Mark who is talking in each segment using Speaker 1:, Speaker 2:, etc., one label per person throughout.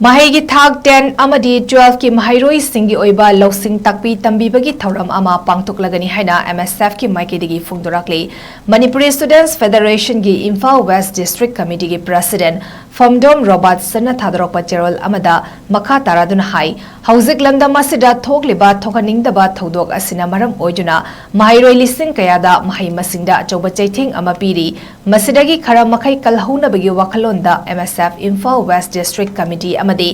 Speaker 1: ꯃꯍꯩꯒꯤ ꯊꯥꯛ 10 ꯑꯃꯗꯤ 12 ꯀꯤ ꯃꯍꯩꯔꯣꯏꯁꯤꯡꯒꯤ ꯑꯣꯏꯕ ꯂꯧꯁꯤꯡ ꯇꯥꯛꯄꯤ ꯇꯝꯕꯤꯕꯒꯤ ꯊꯧꯔꯝ ꯑꯃ ꯄꯥꯡꯊꯣꯛꯂꯒꯅꯤ ꯍꯥꯏꯅ MSF ꯀꯤ ꯃꯥꯏꯀꯩꯗꯒꯤ ꯐꯣꯡꯗꯣꯔꯛꯂꯤ ꯃꯅꯤꯄꯨꯔꯤ ꯁ꯭ꯇꯨꯗꯦꯟꯠꯁ ꯐꯦꯗꯔꯦꯁꯟꯒꯤ ꯏꯝꯐꯥꯜ ꯋꯦꯁꯠ ꯗꯤꯁꯇ꯭ꯔꯤꯛ ꯀꯃꯤꯇꯤꯒꯤ ꯄ꯭ꯔꯦꯁꯤꯗꯦꯟꯠ ꯐꯝꯗꯣꯝ-ꯔꯣꯕꯥꯔꯠꯁꯟꯅ ꯊꯥꯗꯣꯔꯛꯄ ꯆꯦꯔꯣꯜ ꯑꯃꯗ ꯃꯈꯥ ꯇꯥꯔꯗꯨꯅ ꯍꯥꯏ ꯍꯧꯖꯤꯛ ꯂꯝꯗꯝ ꯑꯁꯤꯗ ꯊꯣꯛꯂꯤꯕ ꯊꯣꯛꯍꯟꯅꯤꯡꯗꯕ ꯊꯧꯗꯣꯛ ꯑꯁꯤꯅ ꯃꯔꯝ ꯑꯣꯏꯗꯨꯅ ꯃꯍꯩꯔꯣꯏ ꯂꯤꯁꯤꯡ ꯀꯌꯥꯗ ꯃꯍꯩ ꯃꯁꯤꯡꯗ ꯑꯆꯧꯕ ꯆꯩꯊꯦꯡ ꯑꯃ ꯄꯤꯔꯤ ꯃꯁꯤꯗꯒꯤ ꯈꯔ ꯃꯈꯩ ꯀꯜꯍꯧꯅꯕꯒꯤ ꯋꯥꯈꯜꯂꯣꯟꯗ MSF Imphal west district committee ꯑꯃꯗꯤ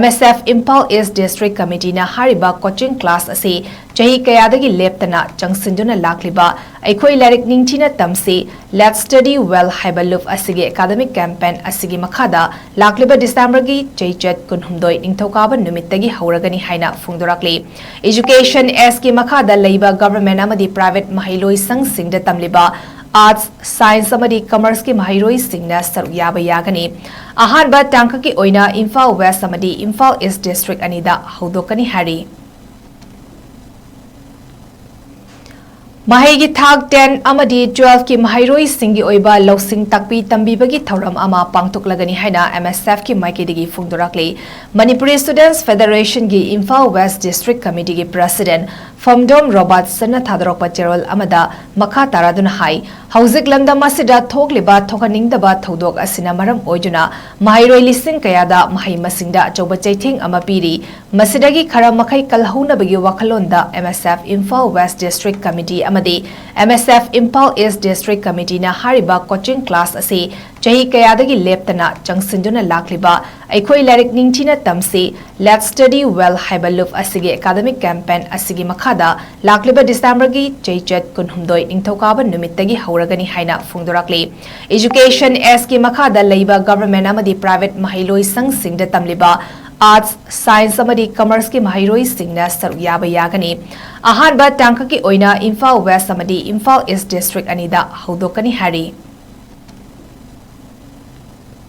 Speaker 1: MSF ꯏꯝꯐꯥꯜ ꯏꯁꯠ ꯗꯤꯁꯇ꯭ꯔꯤꯛ ꯀꯃꯤꯇꯤꯅ ꯍꯥꯏꯔꯤꯕ ꯀꯣꯆꯤꯡ ꯀ꯭ꯂꯥꯁ ꯑꯁꯤ ꯆꯍꯤ ꯀꯌꯥꯗꯒꯤ ꯂꯦꯞꯇꯅ ꯆꯪꯁꯤꯟꯗꯨꯅ ꯂꯥꯛꯂꯤꯕ ꯑꯩꯈꯣꯏ ꯂꯥꯏꯔꯤꯛ ꯅꯤꯡꯊꯤꯅ ꯇꯝꯁꯤ ꯂꯦꯠꯁ ꯁ꯭ꯇꯗꯤ ꯋꯦꯜ ꯍꯥꯏꯕ ꯂꯨꯞ ꯑꯁꯤꯒꯤ ꯑꯦꯀꯥꯗꯃꯤꯛ ꯀꯦꯝꯄꯦꯟ ꯑꯁꯤꯒꯤ ꯃꯈꯥꯗ ꯂꯥꯛꯂꯤꯕ ꯗꯤꯁꯦꯝꯕꯔꯒꯤ ꯆꯩꯆꯠ 16 ꯅꯤꯡꯊꯧꯀꯥꯕ ꯅꯨꯃꯤꯠꯇꯒꯤ ꯍꯧꯔꯒꯅꯤ ꯍꯥꯏꯅ ꯐꯣꯡꯗꯣꯔꯛꯂꯤ ꯑꯦꯖꯨꯀꯦꯁꯟ ꯑꯦꯁꯀꯤ ꯃꯈꯥꯗ ꯂꯩꯕ ꯒꯚꯔꯟꯃꯦꯟꯠ ꯑꯃꯗꯤ ꯄ꯭ꯔꯥꯏꯚꯦꯠ ꯃꯍꯩꯂꯣꯏꯁꯪꯁꯤꯡꯗ ꯇꯝꯂꯤꯕ आर्ट्स साइंस अमदी कमर्स की महैरोइसिंगना सरुक याबा यागनी अहानबा टांककी ओइना इम्फाल वेस्ट अमदी इम्फाल ईस्ट डिस्ट्रिक्ट अनिदा हौदोकनी हारी ꯃꯍꯩꯒꯤ ꯊꯥꯛ 10 ꯑꯃꯗꯤ 12 ꯀꯤ ꯃꯍꯩꯔꯣꯏꯁꯤꯡꯒꯤ ꯑꯣꯏꯕ ꯂꯧꯁꯤꯡ ꯇꯥꯛꯄꯤ ꯇꯝꯕꯤꯕꯒꯤ ꯊꯧꯔꯝ ꯑꯃ ꯄꯥꯡꯊꯣꯛꯂꯒꯅꯤ ꯍꯥꯏꯅ MSF ꯀꯤ ꯃꯥꯏꯀꯩꯗꯒꯤ ꯐꯣꯡꯗꯣꯔꯛꯂꯤ ꯃꯅꯤꯄꯨꯔꯤ ꯁ꯭ꯇꯨꯗꯦꯟꯠꯁ ꯐꯦꯗꯔꯦꯁꯟꯒꯤ ꯏꯝꯐꯥꯜ ꯋꯦꯁꯠ ꯗꯤꯁꯇ꯭ꯔꯤꯛ ꯀꯃꯤꯇꯤꯒꯤ ꯄ꯭ꯔꯦꯁꯤꯗꯦꯟꯠ ꯐꯝꯗꯣꯝ-ꯔꯣꯕꯥꯔꯠꯁꯟꯅ ꯊꯥꯗꯣꯔꯛꯄ ꯆꯦꯔꯣꯜ ꯑꯃꯗ ꯃꯈꯥ ꯇꯥꯔꯗꯨꯅ ꯍꯥꯏ ꯍꯧꯖꯤꯛ ꯂꯝꯗꯝ ꯑꯁꯤꯗ ꯊꯣꯛꯂꯤꯕ ꯊꯣꯛꯍꯟꯅꯤꯡꯗꯕ ꯊꯧꯗꯣꯛ ꯑꯁꯤꯅ ꯃꯔꯝ ꯑꯣꯏꯗꯨꯅ ꯃꯍꯩꯔꯣꯏ ꯂꯤꯁꯤꯡ ꯀꯌꯥꯗ ꯃꯍꯩ ꯃꯁꯤꯡꯗ ꯑꯆꯧꯕ ꯆꯩꯊꯦꯡ ꯑꯃ ꯄꯤꯔꯤ ꯃꯁꯤꯗꯒꯤ ꯈꯔ ꯃꯈꯩ ꯀꯜꯍꯧꯅꯕꯒꯤ ꯋꯥꯈꯜꯂꯣꯟꯗ MSF Imphal west district committee ꯑꯃꯗꯤ MSF इम्फाल ईस्ट डिस्ट्रिक्ट कमिटीना हारिबा कोचिंग क्लास असी चही कयादगी लेप्तना चंगसिंदुना लाखलिबा अखोई लाइरिक निंगथिना तमसी लेट्स स्टडी वेल हाइबा लुप असिगे एकाडेमिक कैंपेन असिगे मखादा लाखलिबा डिसेंबरगी चैचत 16 निंगथौकाबा नुमित्तगी हौरगनी हाइना फोंदोरक्ली एजुकेशन एस की मखादा लैबा गवर्नमेंट अमदी प्राइवेट महिलोई संघसिंगदा तमलिबा आर्ट्स साइंस अमदी कमर्स की महैरोइसिंगना सरुक याबा यागनी अहानबा टांककी ओइना इम्फाल वेस्ट अमदी इम्फाल ईस्ट डिस्ट्रिक्ट अनिदा हौदोकनी हारी